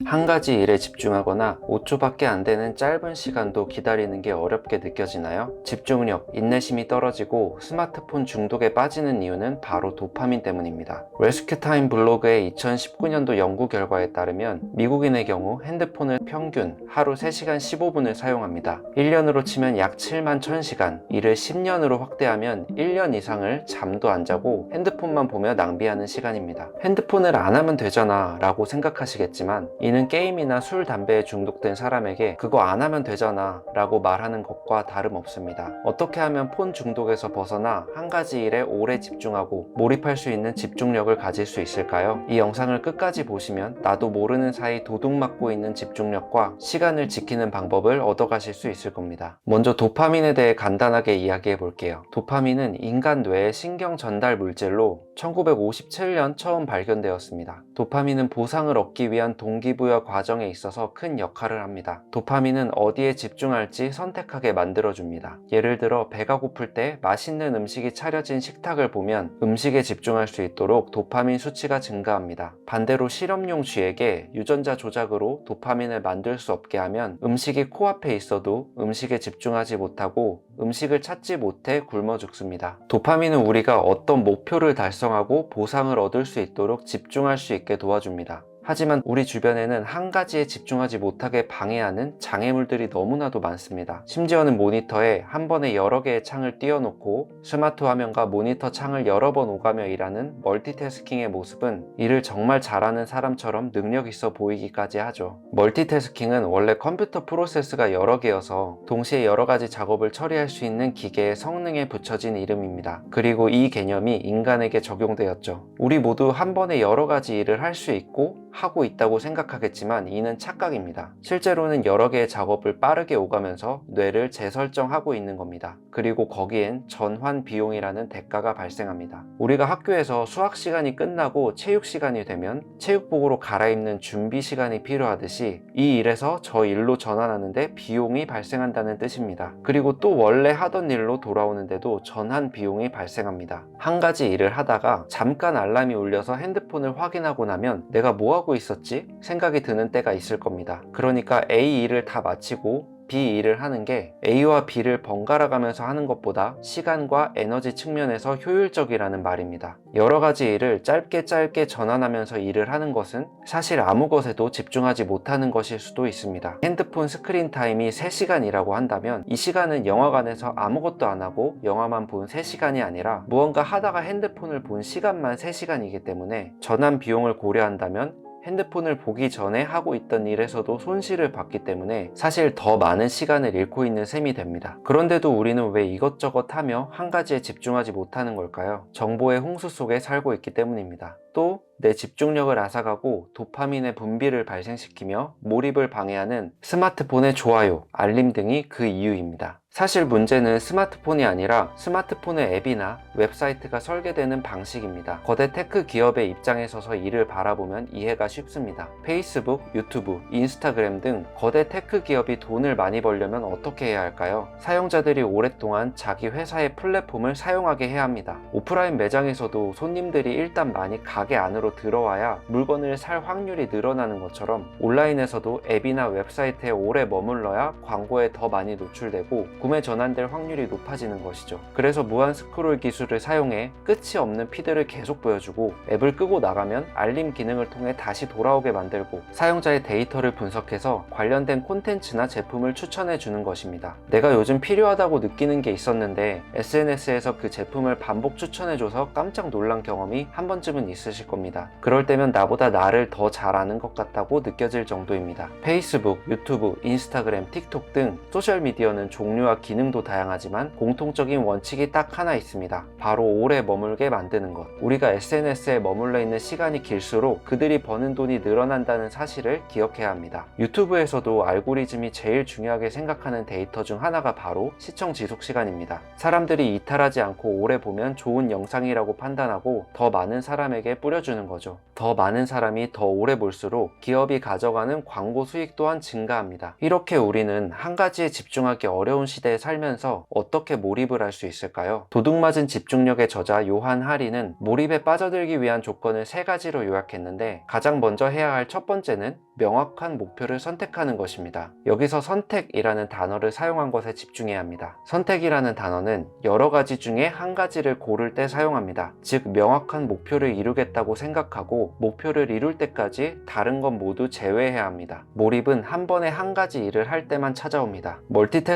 한 가지 일에 집중하거나 5초밖에 안 되는 짧은 시간도 기다리는 게 어렵게 느껴지나요? 집중력, 인내심이 떨어지고 스마트폰 중독에 빠지는 이유는 바로 도파민 때문입니다. 레스큐타임 블로그의 2019년도 연구 결과에 따르면 미국인의 경우 핸드폰을 평균 하루 3시간 15분을 사용합니다. 1년으로 치면 약 7만 1000시간, 이를 10년으로 확대하면 1년 이상을 잠도 안 자고 핸드폰만 보며 낭비하는 시간입니다. 핸드폰을 안 하면 되잖아 라고 생각하시겠지만 이는 게임이나 술, 담배에 중독된 사람에게 그거 안 하면 되잖아 라고 말하는 것과 다름없습니다. 어떻게 하면 폰 중독에서 벗어나 한 가지 일에 오래 집중하고 몰입할 수 있는 집중력을 가질 수 있을까요? 이 영상을 끝까지 보시면 나도 모르는 사이 도둑맞고 있는 집중력과 시간을 지키는 방법을 얻어가실 수 있을 겁니다. 먼저 도파민에 대해 간단하게 이야기해 볼게요. 도파민은 인간 뇌의 신경 전달 물질로 1957년 처음 발견되었습니다. 도파민은 보상을 얻기 위한 동기부여 과정에 있어서 큰 역할을 합니다. 도파민은 어디에 집중할지 선택하게 만들어줍니다. 예를 들어 배가 고플 때 맛있는 음식이 차려진 식탁을 보면 음식에 집중할 수 있도록 도파민 수치가 증가합니다. 반대로 실험용 쥐에게 유전자 조작으로 도파민을 만들 수 없게 하면 음식이 코앞에 있어도 음식에 집중하지 못하고 음식을 찾지 못해 굶어 죽습니다. 도파민은 우리가 어떤 목표를 달성하고 보상을 얻을 수 있도록 집중할 수 있게 도와줍니다. 하지만 우리 주변에는 한 가지에 집중하지 못하게 방해하는 장애물들이 너무나도 많습니다. 심지어는 모니터에 한 번에 여러 개의 창을 띄워놓고 스마트 화면과 모니터 창을 여러 번 오가며 일하는 멀티태스킹의 모습은 일을 정말 잘하는 사람처럼 능력 있어 보이기까지 하죠. 멀티태스킹은 원래 컴퓨터 프로세스가 여러 개여서 동시에 여러 가지 작업을 처리할 수 있는 기계의 성능에 붙여진 이름입니다. 그리고 이 개념이 인간에게 적용되었죠. 우리 모두 한 번에 여러 가지 일을 할 수 있고 하고 있다고 생각하겠지만 이는 착각입니다. 실제로는 여러 개의 작업을 빠르게 오가면서 뇌를 재설정하고 있는 겁니다. 그리고 거기엔 전환 비용이라는 대가가 발생합니다. 우리가 학교에서 수학 시간이 끝나고 체육 시간이 되면 체육복으로 갈아입는 준비 시간이 필요하듯이 이 일에서 저 일로 전환하는데 비용이 발생한다는 뜻입니다. 그리고 또 원래 하던 일로 돌아오는데도 전환 비용이 발생합니다. 한 가지 일을 하다가 잠깐 알람이 울려서 핸드폰을 확인하고 나면 내가 뭐 하고 있었지? 생각이 드는 때가 있을 겁니다. 그러니까 A 일을 다 마치고 B 일을 하는 게 A와 B를 번갈아 가면서 하는 것보다 시간과 에너지 측면에서 효율적이라는 말입니다. 여러 가지 일을 짧게 전환하면서 일을 하는 것은 사실 아무 것에도 집중하지 못하는 것일 수도 있습니다. 핸드폰 스크린 타임이 3시간이라고 한다면 이 시간은 영화관에서 아무것도 안 하고 영화만 본 3시간이 아니라 무언가 하다가 핸드폰을 본 시간만 3시간이기 때문에 전환 비용을 고려한다면 핸드폰을 보기 전에 하고 있던 일에서도 손실을 봤기 때문에 사실 더 많은 시간을 잃고 있는 셈이 됩니다. 그런데도 우리는 왜 이것저것 하며 한 가지에 집중하지 못하는 걸까요? 정보의 홍수 속에 살고 있기 때문입니다. 또 내 집중력을 앗아가고 도파민의 분비를 발생시키며 몰입을 방해하는 스마트폰의 좋아요, 알림 등이 그 이유입니다. 사실 문제는 스마트폰이 아니라 스마트폰의 앱이나 웹사이트가 설계되는 방식입니다. 거대 테크 기업의 입장에 서서 이를 바라보면 이해가 쉽습니다. 페이스북, 유튜브, 인스타그램 등 거대 테크 기업이 돈을 많이 벌려면 어떻게 해야 할까요? 사용자들이 오랫동안 자기 회사의 플랫폼을 사용하게 해야 합니다. 오프라인 매장에서도 손님들이 일단 많이 가게 안으로 들어와야 물건을 살 확률이 늘어나는 것처럼 온라인에서도 앱이나 웹사이트에 오래 머물러야 광고에 더 많이 노출되고 구매 전환될 확률이 높아지는 것이죠. 그래서 무한 스크롤 기술을 사용해 끝이 없는 피드를 계속 보여주고 앱을 끄고 나가면 알림 기능을 통해 다시 돌아오게 만들고 사용자의 데이터를 분석해서 관련된 콘텐츠나 제품을 추천해 주는 것입니다. 내가 요즘 필요하다고 느끼는 게 있었는데 SNS에서 그 제품을 반복 추천해줘서 깜짝 놀란 경험이 한 번쯤은 있으실 겁니다. 그럴 때면 나보다 나를 더 잘 아는 것 같다고 느껴질 정도입니다. 페이스북, 유튜브, 인스타그램, 틱톡 등 소셜미디어는 종류와 기능도 다양하지만 공통적인 원칙이 딱 하나 있습니다. 바로 오래 머물게 만드는 것. 우리가 SNS에 머물러 있는 시간이 길수록 그들이 버는 돈이 늘어난다는 사실을 기억해야 합니다. 유튜브에서도 알고리즘이 제일 중요하게 생각하는 데이터 중 하나가 바로 시청 지속 시간입니다. 사람들이 이탈하지 않고 오래 보면 좋은 영상이라고 판단하고 더 많은 사람에게 뿌려주는 거죠. 더 많은 사람이 더 오래 볼수록 기업이 가져가는 광고 수익 또한 증가합니다. 이렇게 우리는 한 가지에 집중하기 어려운 시대에 살면서 어떻게 몰입을 할 수 있을까요? 도둑맞은 집중력의 저자 요한 하리는 몰입에 빠져들기 위한 조건을 3가지로 요약했는데 가장 먼저 해야 할 첫 번째는 명확한 목표를 선택하는 것입니다. 여기서 선택이라는 단어를 사용한 것에 집중해야 합니다. 선택이라는 단어는 여러 가지 중에 한 가지를 고를 때 사용합니다. 즉 명확한 목표를 이루겠다고 생각하고 목표를 이룰 때까지 다른 건 모두 제외해야 합니다. 몰입은 한 번에 한 가지 일을 할 때만 찾아옵니다.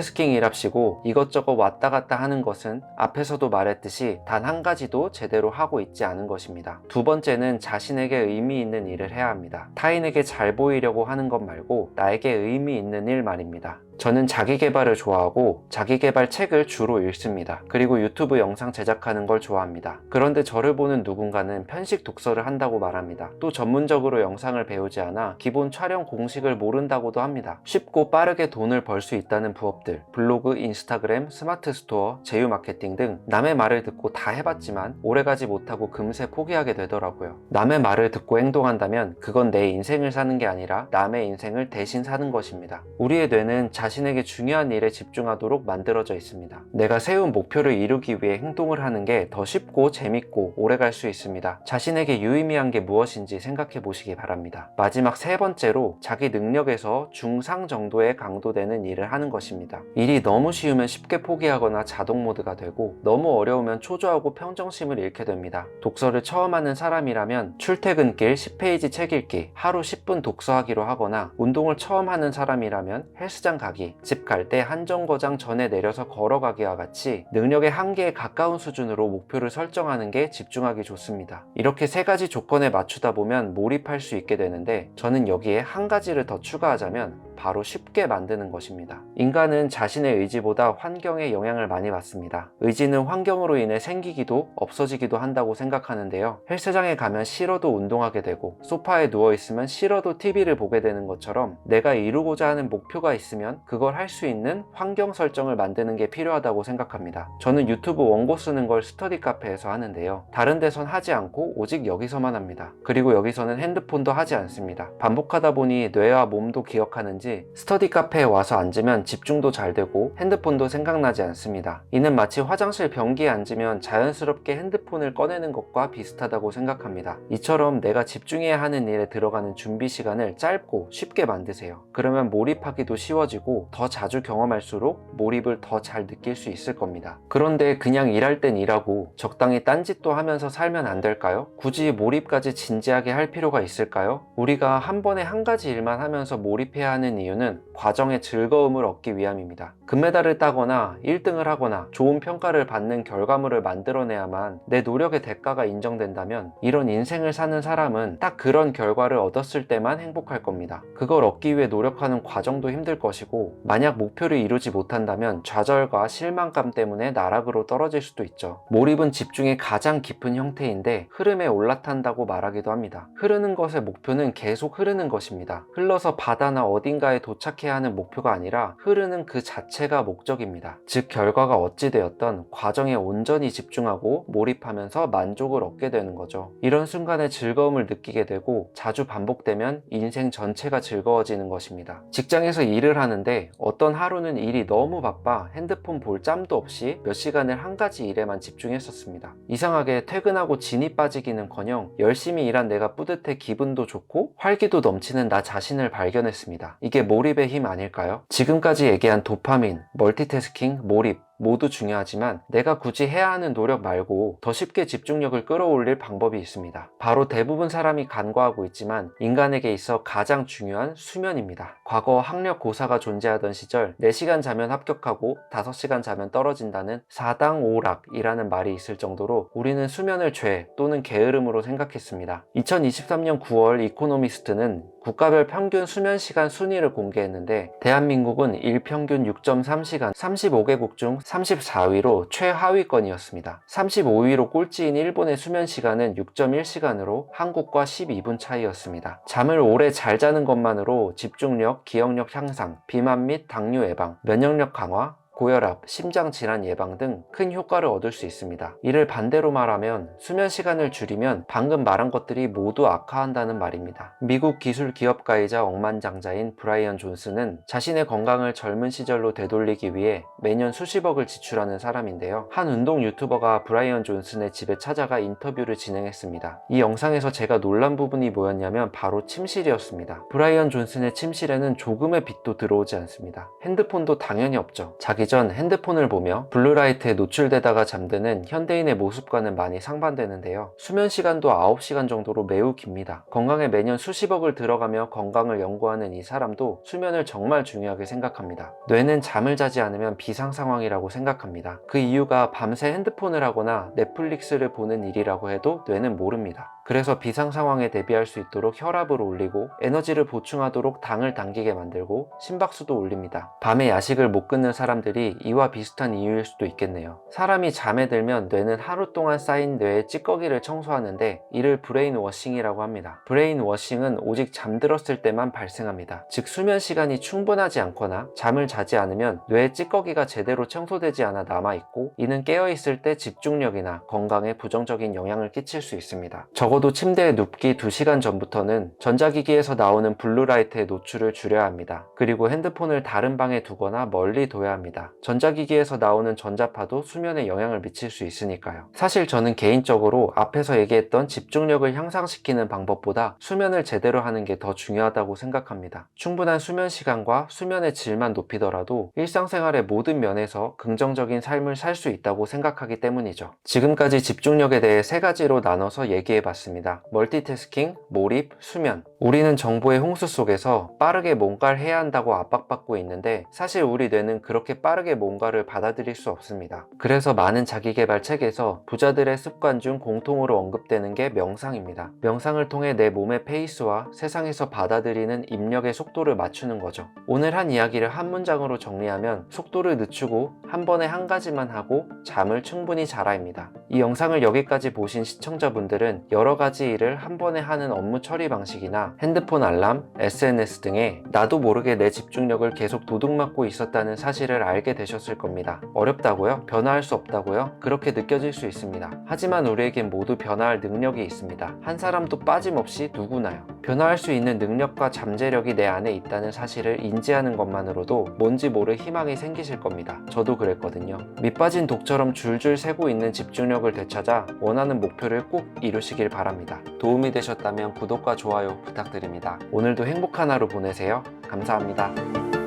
멀티태스킹이랍시고 이것저것 왔다 갔다 하는 것은 앞에서도 말했듯이 단 한 가지도 제대로 하고 있지 않은 것입니다. 두 번째는 자신에게 의미 있는 일을 해야 합니다. 타인에게 잘 보이려고 하는 것 말고 나에게 의미 있는 일 말입니다. 저는 자기계발을 좋아하고 자기계발 책을 주로 읽습니다. 그리고 유튜브 영상 제작하는 걸 좋아합니다. 그런데 저를 보는 누군가는 편식 독서를 한다고 말합니다. 또 전문적으로 영상을 배우지 않아 기본 촬영 공식을 모른다고도 합니다. 쉽고 빠르게 돈을 벌 수 있다는 부업들, 블로그, 인스타그램, 스마트 스토어, 제휴 마케팅 등 남의 말을 듣고 다 해봤지만 오래가지 못하고 금세 포기하게 되더라고요. 남의 말을 듣고 행동한다면 그건 내 인생을 사는 게 아니라 남의 인생을 대신 사는 것입니다. 우리의 뇌는 자신에게 중요한 일에 집중하도록 만들어져 있습니다. 내가 세운 목표를 이루기 위해 행동을 하는 게 더 쉽고 재밌고 오래갈 수 있습니다. 자신에게 유의미한 게 무엇인지 생각해 보시기 바랍니다. 마지막 세 번째로 자기 능력에서 중상 정도의 강도 되는 일을 하는 것입니다. 일이 너무 쉬우면 쉽게 포기하거나 자동 모드가 되고 너무 어려우면 초조하고 평정심을 잃게 됩니다. 독서를 처음 하는 사람이라면 출퇴근길 10페이지 책 읽기, 하루 10분 독서하기로 하거나 운동을 처음 하는 사람이라면 헬스장 가기, 집 갈 때 한 정거장 전에 내려서 걸어가기와 같이 능력의 한계에 가까운 수준으로 목표를 설정하는 게 집중하기 좋습니다. 이렇게 세 가지 조건에 맞추다 보면 몰입할 수 있게 되는데 저는 여기에 한 가지를 더 추가하자면 바로 쉽게 만드는 것입니다. 인간은 자신의 의지보다 환경에 영향을 많이 받습니다. 의지는 환경으로 인해 생기기도 없어지기도 한다고 생각하는데요. 헬스장에 가면 싫어도 운동하게 되고 소파에 누워있으면 싫어도 TV를 보게 되는 것처럼 내가 이루고자 하는 목표가 있으면 그걸 할 수 있는 환경 설정을 만드는 게 필요하다고 생각합니다. 저는 유튜브 원고 쓰는 걸 스터디 카페에서 하는데요. 다른 데선 하지 않고 오직 여기서만 합니다. 그리고 여기서는 핸드폰도 하지 않습니다. 반복하다 보니 뇌와 몸도 기억하는지 스터디 카페에 와서 앉으면 집중도 잘 되고 핸드폰도 생각나지 않습니다. 이는 마치 화장실 변기에 앉으면 자연스럽게 핸드폰을 꺼내는 것과 비슷하다고 생각합니다. 이처럼 내가 집중해야 하는 일에 들어가는 준비 시간을 짧고 쉽게 만드세요. 그러면 몰입하기도 쉬워지고 더 자주 경험할수록 몰입을 더 잘 느낄 수 있을 겁니다. 그런데 그냥 일할 땐 일하고 적당히 딴짓도 하면서 살면 안 될까요? 굳이 몰입까지 진지하게 할 필요가 있을까요? 우리가 한 번에 한 가지 일만 하면서 몰입해야 하는 이유는 과정의 즐거움을 얻기 위함입니다. 금메달을 따거나 1등을 하거나 좋은 평가를 받는 결과물을 만들어내야만 내 노력의 대가가 인정된다면 이런 인생을 사는 사람은 딱 그런 결과를 얻었을 때만 행복할 겁니다. 그걸 얻기 위해 노력하는 과정도 힘들 것이고 만약 목표를 이루지 못한다면 좌절과 실망감 때문에 나락으로 떨어질 수도 있죠. 몰입은 집중의 가장 깊은 형태인데 흐름에 올라탄다고 말하기도 합니다. 흐르는 것의 목표는 계속 흐르는 것입니다. 흘러서 바다나 어딘가에 도착해야 하는 목표가 아니라 흐르는 그 자체가 목적입니다. 즉 결과가 어찌되었던 과정에 온전히 집중하고 몰입하면서 만족을 얻게 되는 거죠. 이런 순간에 즐거움을 느끼게 되고 자주 반복되면 인생 전체가 즐거워지는 것입니다. 직장에서 일을 하는데 어떤 하루는 일이 너무 바빠 핸드폰 볼 짬도 없이 몇 시간을 한 가지 일에만 집중했었습니다. 이상하게 퇴근하고 진이 빠지기는커녕 열심히 일한 내가 뿌듯해 기분도 좋고 활기도 넘치는 나 자신을 발견했습니다. 이게 몰입의 힘 아닐까요? 지금까지 얘기한 도파민, 멀티태스킹, 몰입 모두 중요하지만 내가 굳이 해야 하는 노력 말고 더 쉽게 집중력을 끌어올릴 방법이 있습니다. 바로 대부분 사람이 간과하고 있지만 인간에게 있어 가장 중요한 수면입니다. 과거 학력고사가 존재하던 시절 4시간 자면 합격하고 5시간 자면 떨어진다는 사당오락이라는 말이 있을 정도로 우리는 수면을 죄 또는 게으름으로 생각했습니다. 2023년 9월 이코노미스트는 국가별 평균 수면시간 순위를 공개했는데 대한민국은 일평균 6.3시간 35개국 중 34위로 최하위권이었습니다. 35위로 꼴찌인 일본의 수면시간은 6.1시간으로 한국과 12분 차이였습니다. 잠을 오래 잘 자는 것만으로 집중력, 기억력 향상, 비만 및 당뇨 예방, 면역력 강화, 고혈압, 심장 질환 예방 등 큰 효과를 얻을 수 있습니다. 이를 반대로 말하면 수면 시간을 줄이면 방금 말한 것들이 모두 악화한다는 말입니다. 미국 기술 기업가이자 억만장자인 브라이언 존슨은 자신의 건강을 젊은 시절로 되돌리기 위해 매년 수십억을 지출하는 사람인데요. 한 운동 유튜버가 브라이언 존슨의 집에 찾아가 인터뷰를 진행했습니다. 이 영상에서 제가 놀란 부분이 뭐였냐면 바로 침실이었습니다. 브라이언 존슨의 침실에는 조금의 빛도 들어오지 않습니다. 핸드폰도 당연히 없죠. 자기 전 핸드폰을 보며 블루라이트에 노출되다가 잠드는 현대인의 모습과는 많이 상반되는데요. 수면 시간도 9시간 정도로 매우 깁니다. 건강에 매년 수십억을 들어가며 건강을 연구하는 이 사람도 수면을 정말 중요하게 생각합니다. 뇌는 잠을 자지 않으면 비상 상황이라고 생각합니다. 그 이유가 밤새 핸드폰을 하거나 넷플릭스를 보는 일이라고 해도 뇌는 모릅니다. 그래서 비상 상황에 대비할 수 있도록 혈압을 올리고 에너지를 보충하도록 당을 당기게 만들고 심박수도 올립니다. 밤에 야식을 못 끊는 사람들이 이와 비슷한 이유일 수도 있겠네요. 사람이 잠에 들면 뇌는 하루 동안 쌓인 뇌의 찌꺼기를 청소하는데 이를 브레인 워싱이라고 합니다. 브레인 워싱은 오직 잠들었을 때만 발생합니다. 즉 수면 시간이 충분하지 않거나 잠을 자지 않으면 뇌의 찌꺼기가 제대로 청소되지 않아 남아있고 이는 깨어있을 때 집중력이나 건강에 부정적인 영향을 끼칠 수 있습니다. 적어도 침대에 눕기 2시간 전부터는 전자기기에서 나오는 블루라이트의 노출을 줄여야 합니다. 그리고 핸드폰을 다른 방에 두거나 멀리 둬야 합니다. 전자기기에서 나오는 전자파도 수면에 영향을 미칠 수 있으니까요. 사실 저는 개인적으로 앞에서 얘기했던 집중력을 향상시키는 방법보다 수면을 제대로 하는 게 더 중요하다고 생각합니다. 충분한 수면 시간과 수면의 질만 높이더라도 일상생활의 모든 면에서 긍정적인 삶을 살 수 있다고 생각하기 때문이죠. 지금까지 집중력에 대해 3가지로 나눠서 얘기해봤습니다. 멀티태스킹, 몰입, 수면. 우리는 정보의 홍수 속에서 빠르게 뭔가를 해야 한다고 압박받고 있는데 사실 우리 뇌는 그렇게 빠르게 뭔가를 받아들일 수 없습니다. 그래서 많은 자기계발 책에서 부자들의 습관 중 공통으로 언급되는 게 명상입니다. 명상을 통해 내 몸의 페이스와 세상에서 받아들이는 입력의 속도를 맞추는 거죠. 오늘 한 이야기를 한 문장으로 정리하면 속도를 늦추고 한 번에 한 가지만 하고 잠을 충분히 자라입니다. 이 영상을 여기까지 보신 시청자분들은 여러 가지 일을 한 번에 하는 업무 처리 방식이나 핸드폰 알람, SNS 등에 나도 모르게 내 집중력을 계속 도둑맞고 있었다는 사실을 알게 되셨을 겁니다. 어렵다고요? 변화할 수 없다고요? 그렇게 느껴질 수 있습니다. 하지만 우리에겐 모두 변화할 능력이 있습니다. 한 사람도 빠짐없이 누구나요. 변화할 수 있는 능력과 잠재력이 내 안에 있다는 사실을 인지하는 것만으로도 뭔지 모를 희망이 생기실 겁니다. 저도 그랬거든요. 밑빠진 독처럼 줄줄 새고 있는 집중력을 되찾아 원하는 목표를 꼭 이루시길 바랍니다. 도움이 되셨다면 구독과 좋아요 부탁드립니다. 오늘도 행복한 하루 보내세요. 감사합니다.